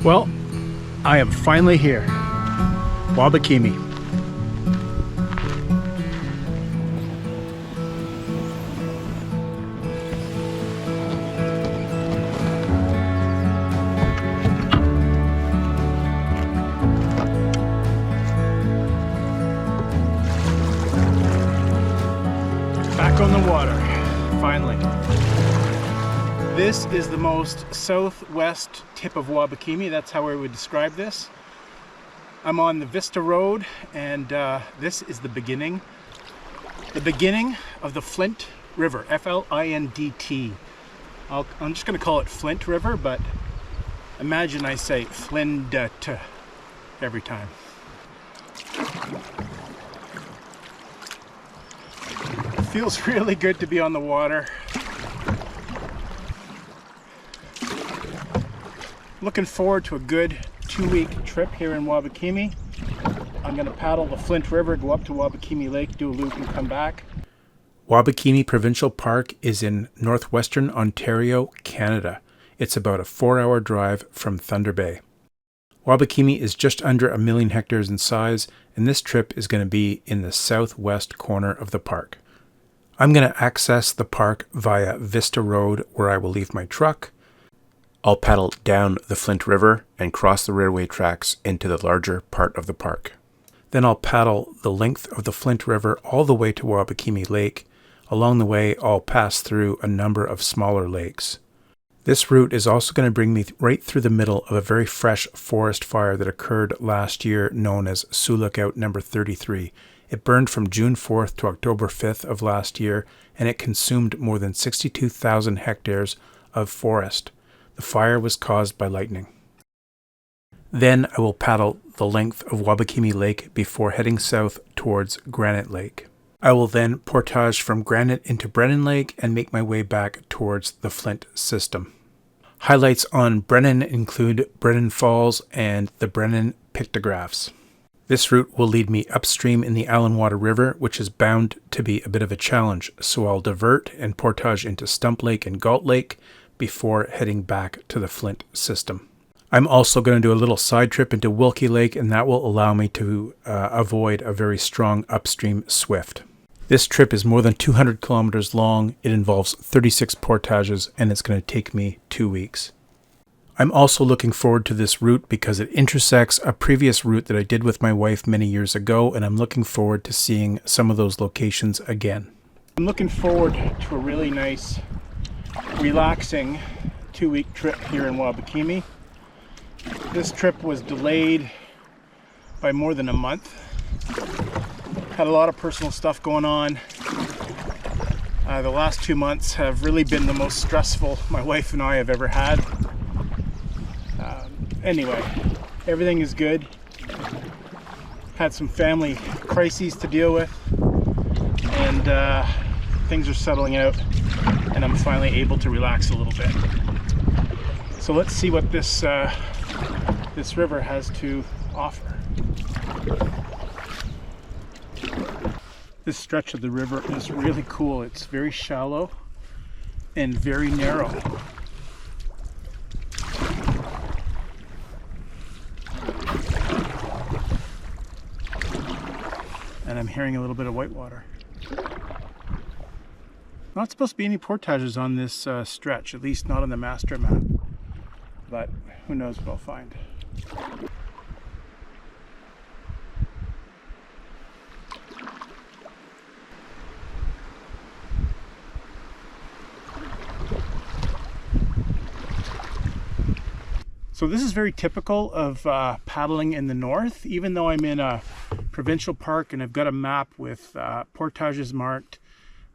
Well, I am finally here. Wabakimi. Back on the water, finally. This is the most southwest tip of Wabakimi. That's how I would describe this. I'm on the Vista Road, and this is the beginning of the Flindt River, F-L-I-N-D-T. I'm just going to call it Flindt River, but imagine I say Flindt every time. It feels really good to be on the water. Looking forward to a good 2-week trip here in Wabakimi. I'm going to paddle the Flindt River, go up to Wabakimi Lake, do a loop, and come back. Wabakimi Provincial Park is in northwestern Ontario, Canada. It's about a 4-hour drive from Thunder Bay. Wabakimi is just under 1 million hectares in size, and this trip is going to be in the southwest corner of the park. I'm going to access the park via Vista Road, where I will leave my truck. I'll paddle down the Flindt River and cross the railway tracks into the larger part of the park. Then I'll paddle the length of the Flindt River all the way to Wabakimi Lake. Along the way, I'll pass through a number of smaller lakes. This route is also going to bring me right through the middle of a very fresh forest fire that occurred last year, known as Sioux Lookout number 33. It burned from June 4th to October 5th of last year, and it consumed more than 62,000 hectares of forest. The fire was caused by lightning. Then I will paddle the length of Wabakimi Lake before heading south towards Granite Lake. I will then portage from Granite into Brennan Lake and make my way back towards the Flint system. Highlights on Brennan include Brennan Falls and the Brennan pictographs. This route will lead me upstream in the Allenwater River, which is bound to be a bit of a challenge, so I'll divert and portage into Stump Lake and Galt Lake before heading back to the Flint system. I'm also going to do a little side trip into Wilkie Lake, and that will allow me to avoid a very strong upstream swift. This trip is more than 200 kilometers long. It involves 36 portages, and it's going to take me 2 weeks. I'm also looking forward to this route because it intersects a previous route that I did with my wife many years ago, and I'm looking forward to seeing some of those locations again. I'm looking forward to a really nice, relaxing 2-week trip here in Wabakimi. This trip was delayed by more than a month. Had a lot of personal stuff going on. The last 2 months have really been the most stressful my wife and I have ever had. Anyway, everything is good. Had some family crises to deal with, and things are settling out, and I'm finally able to relax a little bit. So let's see what this river has to offer. This stretch of the river is really cool. It's very shallow and very narrow. And I'm hearing a little bit of whitewater. Not supposed to be any portages on this stretch, at least not on the master map. But who knows what I'll find. So this is very typical of paddling in the north. Even though I'm in a provincial park and I've got a map with portages marked,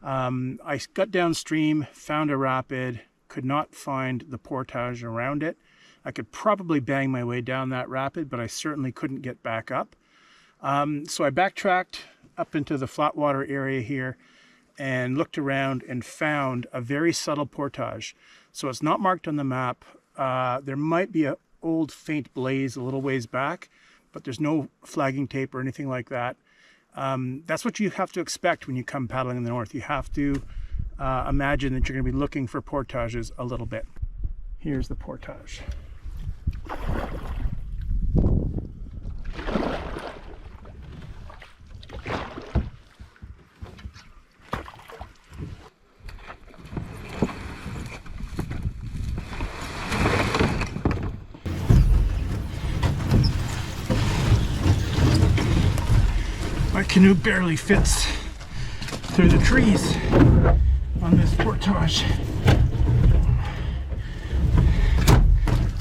I got downstream, found a rapid, could not find the portage around it. I could probably bang my way down that rapid, but I certainly couldn't get back up. So I backtracked up into the flatwater area here and looked around and found a very subtle portage. So it's not marked on the map. There might be an old faint blaze a little ways back, but there's no flagging tape or anything like that. That's what you have to expect when you come paddling in the north. You have to imagine that you're going to be looking for portages a little bit. Here's the portage. My canoe barely fits through the trees on this portage.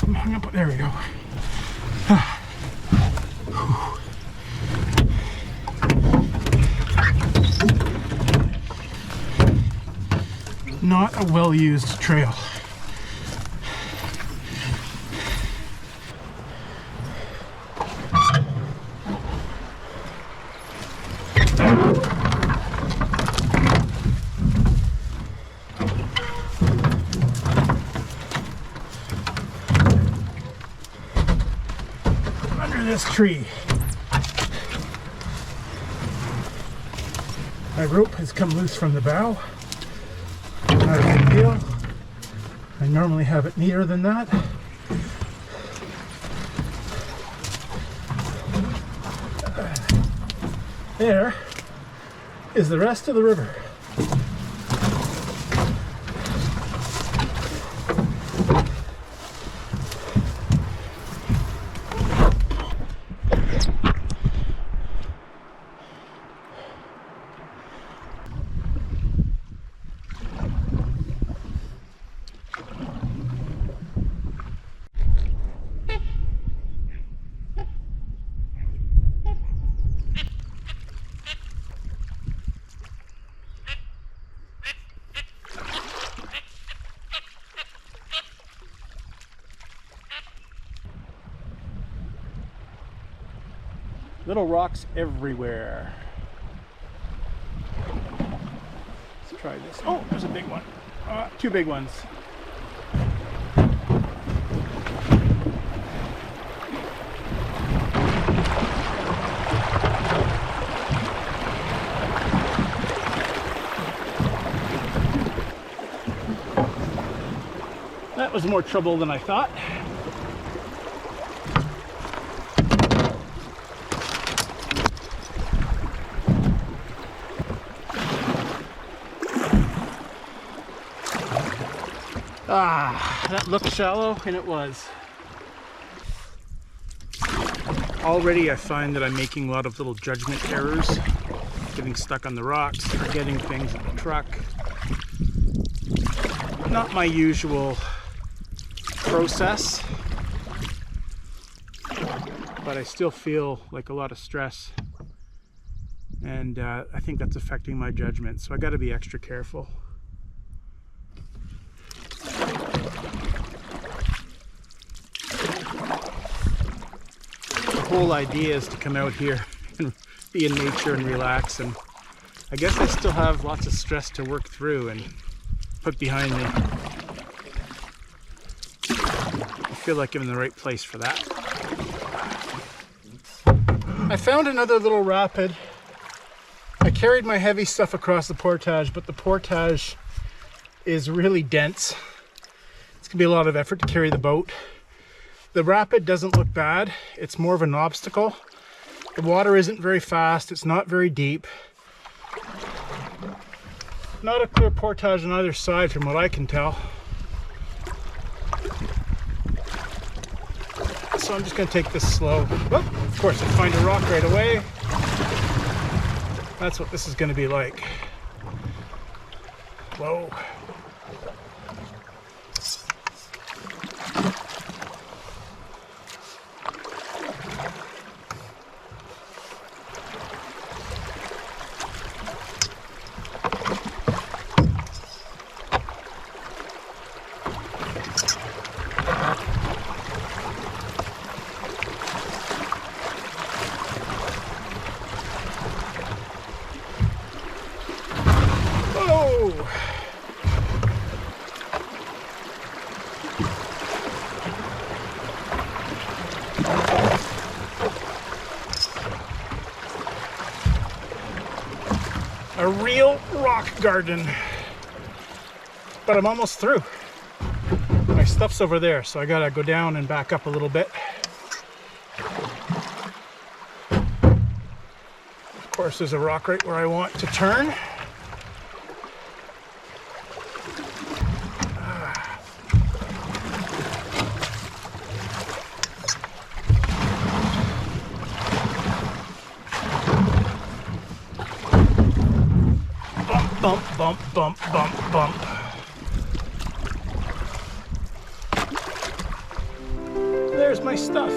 I'm hung up. There we go. Not a well-used trail. Under this tree. My rope has come loose from the bow. Not a big deal. I normally have it neater than that. There is the rest of the river. Little rocks everywhere. Let's try this. Oh, there's a big one. Two big ones. That was more trouble than I thought. That looked shallow, and it was. Already I find that I'm making a lot of little judgment errors, getting stuck on the rocks, forgetting things in the truck. Not my usual process, but I still feel like a lot of stress, and I think that's affecting my judgment, so I got to be extra careful. The whole idea is to come out here and be in nature and relax, and I guess I still have lots of stress to work through and put behind me. I feel like I'm in the right place for that. I found another little rapid. I carried my heavy stuff across the portage, but the portage is really dense. It's gonna be a lot of effort to carry the boat. The rapid doesn't look bad. It's more of an obstacle. The water isn't very fast. It's not very deep. Not a clear portage on either side from what I can tell. So I'm just gonna take this slow. Whoop. Of course, I find a rock right away. That's what this is gonna be like. Whoa. A real rock garden, but I'm almost through. My stuff's over there, so I gotta go down and back up a little bit. Of course, there's a rock right where I want to turn. bump, bump, bump, bump. There's my stuff.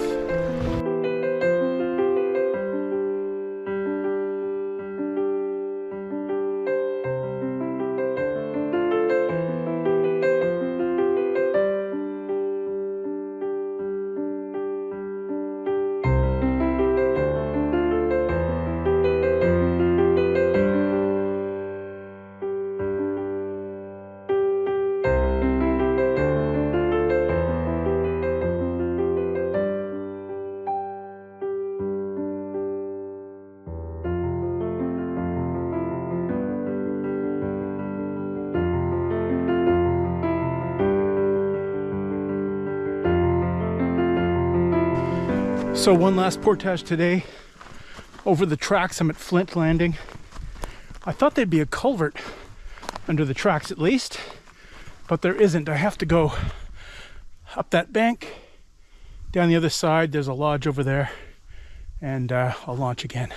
So one last portage today. Over the tracks, I'm at Flint Landing. I thought there'd be a culvert under the tracks at least, but there isn't. I have to go up that bank, down the other side. There's a lodge over there, and I'll launch again.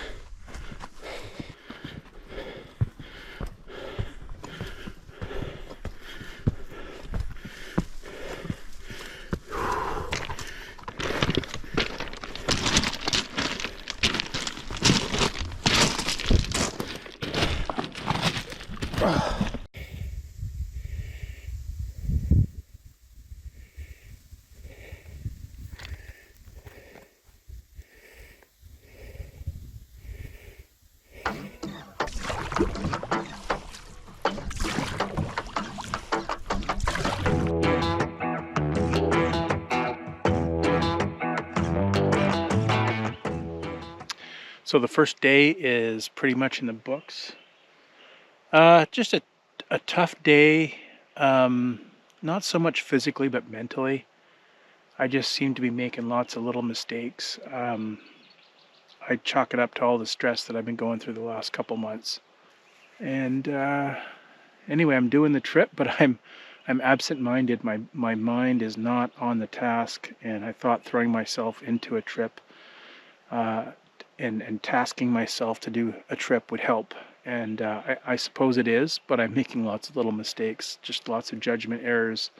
So the first day is pretty much in the books. Just a tough day, not so much physically, but mentally. I just seem to be making lots of little mistakes. I chalk it up to all the stress that I've been going through the last couple months. And anyway, I'm doing the trip, but I'm absent-minded. My mind is not on the task, and I thought throwing myself into a trip and tasking myself to do a trip would help. And I suppose it is, but I'm making lots of little mistakes, just lots of judgment errors.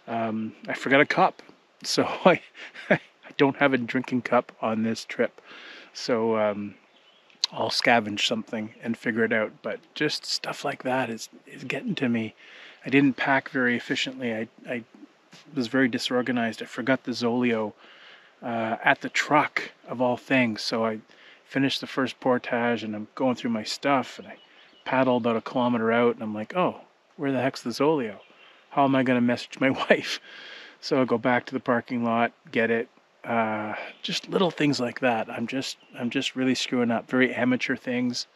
I forgot a cup, so I don't have a drinking cup on this trip. So I'll scavenge something and figure it out. But just stuff like that is getting to me. I didn't pack very efficiently. I was very disorganized. I forgot the Zoleo at the truck of all things. So I finished the first portage and I'm going through my stuff and I paddle about a kilometer out and I'm like, oh, where the heck's the Zoleo? How am I going to message my wife? So I go back to the parking lot, get it. Just little things like that. I'm just really screwing up. Very amateur things.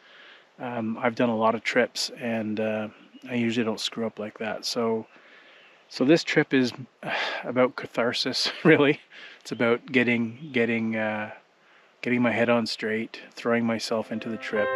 I've done a lot of trips and I usually don't screw up like that. So this trip is about catharsis, really. It's about getting my head on straight, throwing myself into the trip.